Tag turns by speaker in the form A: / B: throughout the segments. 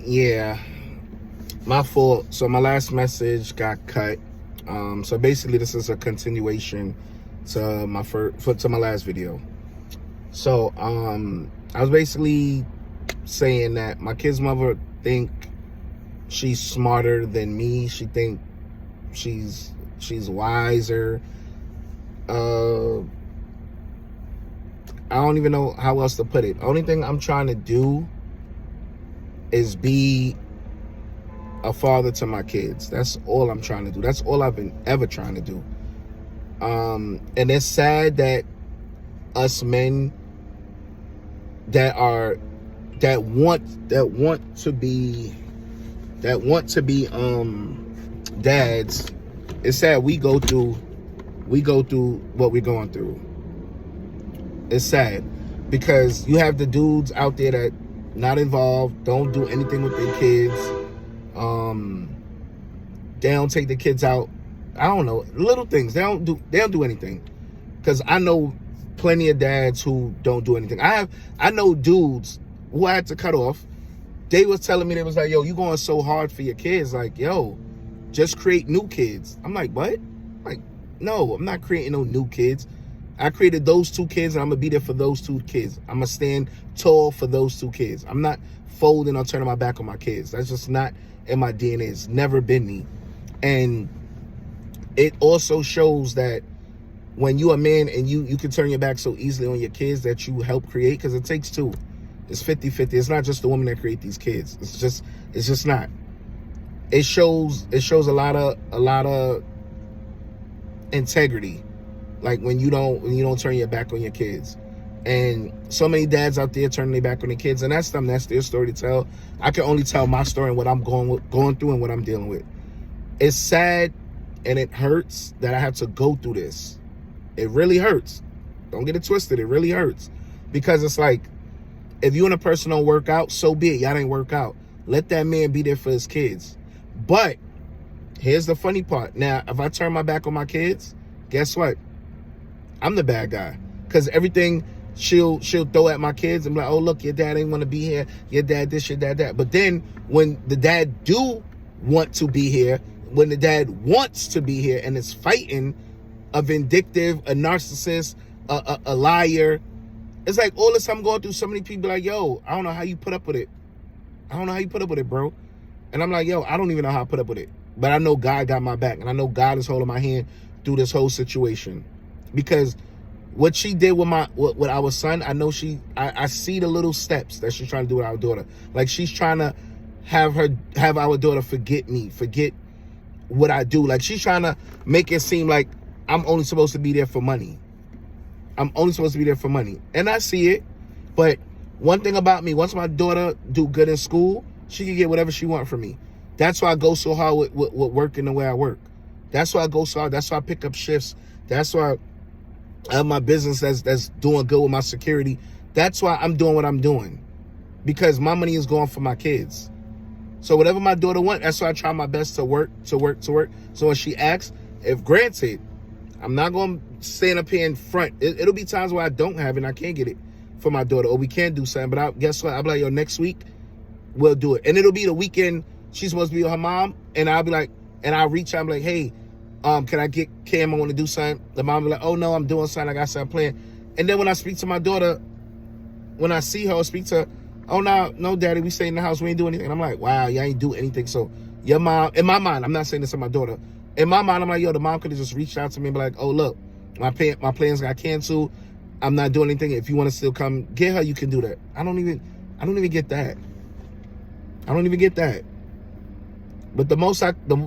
A: Yeah, my fault. So my last message got cut. So basically, this is a continuation to my last video. So I was basically saying that my kid's mother think she's smarter than me. She think she's wiser. I don't even know how else to put it. Only thing I'm trying to do is be a father to my kids. That's all I'm trying to do. That's all I've been ever trying to do. And it's sad that us men that want to be dads, it's sad we go through what we're going through. It's sad because you have the dudes out there that not involved, don't do anything with their kids. They don't take the kids out. I don't know, little things. They don't do anything. Because I know plenty of dads who don't do anything. I know dudes who I had to cut off. They was telling me, they was like, yo, you going so hard for your kids. Like, yo, just create new kids. I'm like, what? Like, no, I'm not creating no new kids. I created those 2 kids, and I'm going to be there for those 2 kids. I'm going to stand tall for those 2 kids. I'm not folding or turning my back on my kids. That's just not in my DNA. It's never been me. And it also shows that when you a man and you can turn your back so easily on your kids that you help create, because it takes 2. It's 50-50. It's not just the woman that create these kids. It's just not. It shows a lot of integrity. Like when you don't turn your back on your kids. And so many dads out there turning their back on their kids, and that's them. That's their story to tell. I can only tell my story and what I'm going through and what I'm dealing with. It's sad and it hurts that I have to go through this. It really hurts. Don't get it twisted. It really hurts. Because it's like, if you and a person don't work out, so be it. Y'all ain't work out. Let that man be there for his kids. But here's the funny part. Now, if I turn my back on my kids, guess what? I'm the bad guy. Because everything she'll throw at my kids and be like, oh, look, your dad ain't want to be here. Your dad this, your dad that. But then when the dad do want to be here, when the dad wants to be here and is fighting a vindictive, a narcissist, a liar, it's like all this time going through, so many people like, yo, I don't know how you put up with it. I don't know how you put up with it, bro. And I'm like, yo, I don't even know how I put up with it. But I know God got my back. And I know God is holding my hand through this whole situation. Because what she did with our son, I know I see the little steps that she's trying to do with our daughter. Like she's trying to have our daughter forget me, forget what I do. Like she's trying to make it seem like I'm only supposed to be there for money. I'm only supposed to be there for money. And I see it. But one thing about me, once my daughter do good in school, she can get whatever she wants from me. That's why I go so hard with working the way I work. That's why I go so hard. That's why I pick up shifts. That's why I have my business that's doing good with my security. That's why I'm doing what I'm doing. Because my money is going for my kids. So whatever my daughter wants, that's why I try my best to work. So when she asks, if granted, I'm not going to stand up here in front. It'll be times where I don't have it and I can't get it for my daughter. Or we can't do something. But guess what? I'll be like, yo, next week, we'll do it. And it'll be the weekend she's supposed to be with her mom. And I'll be like, and I'll reach out and be like, hey, can I get Cam? I want to do something. The mom will be like, oh, no, I'm doing something. I got something planned. And then when I speak to my daughter, when I see her or speak to her, oh, no, daddy, we stay in the house. We ain't do anything. And I'm like, wow, y'all ain't do anything. So your mom, in my mind, I'm not saying this to my daughter. In my mind, I'm like, yo, the mom could have just reached out to me and be like, oh, look, my plans got canceled. I'm not doing anything. If you want to still come get her, you can do that. I don't even get that. I don't even get that. But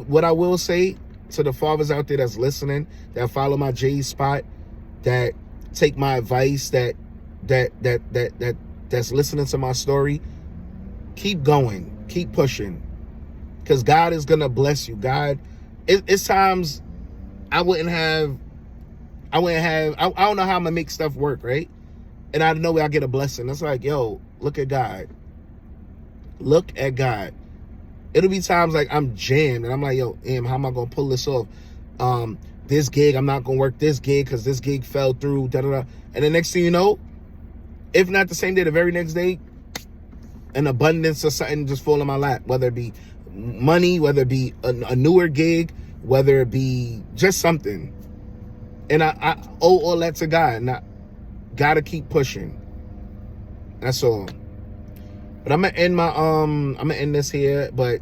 A: what I will say to the fathers out there that's listening, that follow my J spot, that take my advice, that's listening to my story, keep going, keep pushing, because God is gonna bless you. God, it's times I don't know how I'm gonna make stuff work, right? And I know I get a blessing. It's like, yo, look at God. Look at God. It'll be times like I'm jammed and I'm like, yo, how am I gonna pull this off? This gig, I'm not gonna work this gig because this gig fell through, da da da. And the next thing you know, if not the same day, the very next day, an abundance of something just fall in my lap, whether it be money, whether it be a newer gig, whether it be just something. And I owe all that to God, and I gotta keep pushing. That's all. But I'm gonna end this here. But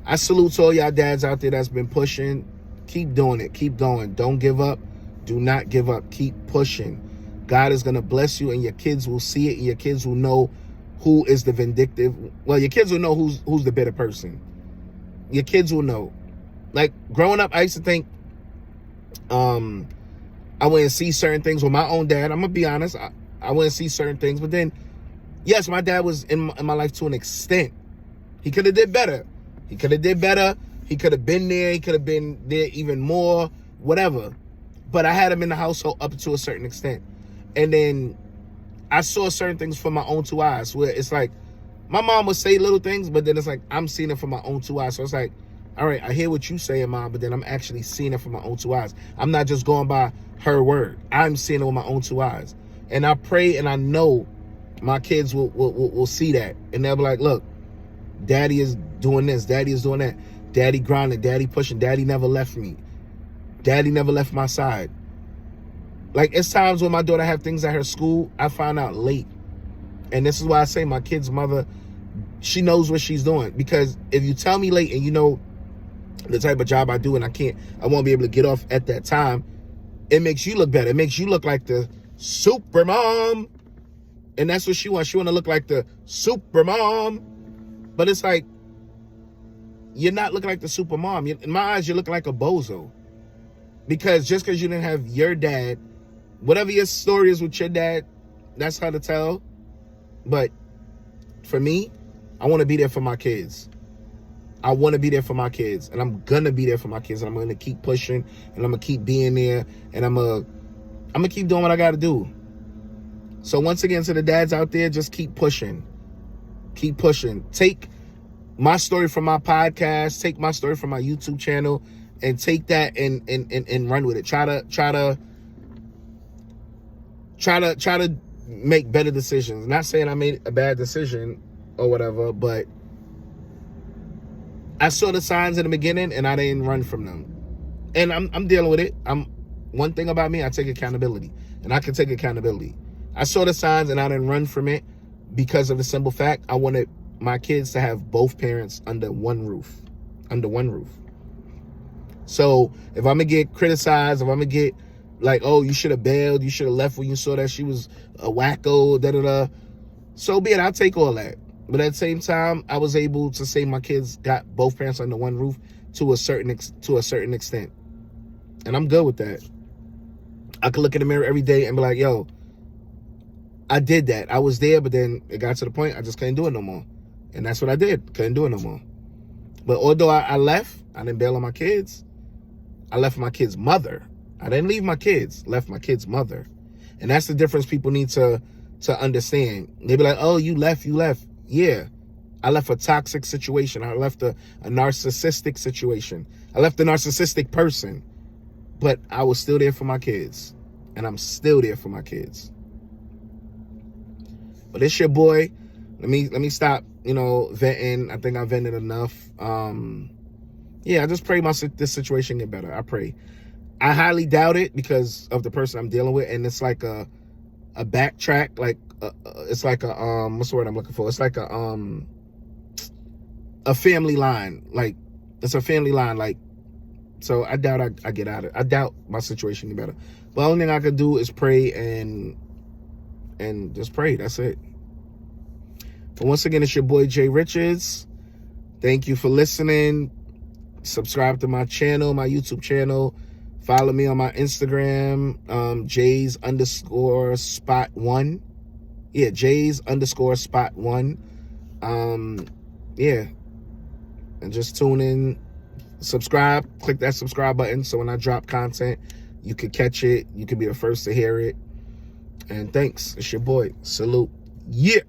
A: I salute to all y'all dads out there that's been pushing. Keep doing it. Keep going. Don't give up. Do not give up. Keep pushing. God is gonna bless you, and your kids will see it, and your kids will know who is the vindictive. Well, your kids will know who's the better person. Your kids will know. Like growing up, I used to think I wouldn't see certain things with my own dad. I'm gonna be honest. I wouldn't see certain things, but then, yes, my dad was in my life to an extent. He could have did better. He could have did better. He could have been there. He could have been there even more, whatever. But I had him in the household up to a certain extent. And then I saw certain things from my own two eyes, where it's like, my mom would say little things, but then it's like, I'm seeing it from my own two eyes. So it's like, all right, I hear what you saying, Mom, but then I'm actually seeing it from my own two eyes. I'm not just going by her word. I'm seeing it with my own two eyes. And I pray and I know my kids will see that. And they'll be like, look, Daddy is doing this. Daddy is doing that. Daddy grinding. Daddy pushing. Daddy never left me. Daddy never left my side. Like, it's times when my daughter have things at her school, I find out late. And this is why I say my kid's mother, she knows what she's doing. Because if you tell me late and you know the type of job I do and I won't be able to get off at that time, it makes you look better. It makes you look like the super mom. And that's what she wants. She want to look like the super mom. But it's like, you're not looking like the super mom. In my eyes, you're looking like a bozo. Because just because you didn't have your dad, whatever your story is with your dad, that's how to tell. But for me, I want to be there for my kids. I want to be there for my kids. And I'm going to be there for my kids. And I'm going to keep pushing. And I'm going to keep being there. And I'm going to keep doing what I got to do. So once again, to the dads out there, just keep pushing. Keep pushing. Take my story from my podcast. Take my story from my YouTube channel. And take that and run with it. Try to make better decisions. Not saying I made a bad decision or whatever, but I saw the signs in the beginning and I didn't run from them. And I'm dealing with it. One thing about me, I take accountability. And I can take accountability. I saw the signs and I didn't run from it because of the simple fact I wanted my kids to have both parents under one roof. Under one roof. So if I'm going to get criticized, if I'm going to get like, oh, you should have bailed, you should have left when you saw that she was a wacko, da-da-da, so be it. I'll take all that. But at the same time, I was able to say my kids got both parents under one roof to a certain extent. And I'm good with that. I could look in the mirror every day and be like, yo, I did that. I was there, but then it got to the point I just couldn't do it no more. And that's what I did. Couldn't do it no more. But although I left, I didn't bail on my kids. I left my kid's mother. I didn't leave my kids, left my kid's mother. And that's the difference people need to understand. They be like, oh, you left. Yeah. I left a toxic situation. I left a narcissistic situation. I left a narcissistic person. But I was still there for my kids. And I'm still there for my kids. But it's your boy. Let me stop, venting. I think I vented enough. Yeah, I just pray this situation get better. I pray. I highly doubt it because of the person I'm dealing with, and it's like a backtrack, like it's like a what's the word I'm looking for? It's like a family line, like it's a family line, like. So I doubt I get out of it. I doubt my situation get better. But the only thing I could do is pray and just pray. That's it. But once again, it's your boy Jay Richards. Thank you for listening. Subscribe to my channel, my YouTube channel. Follow me on my Instagram, Jays_spot1. Yeah, Jays_spot1. Yeah. And just tune in, subscribe, click that subscribe button so when I drop content, you could catch it. You could be the first to hear it. And thanks. It's your boy. Salute. Yeah.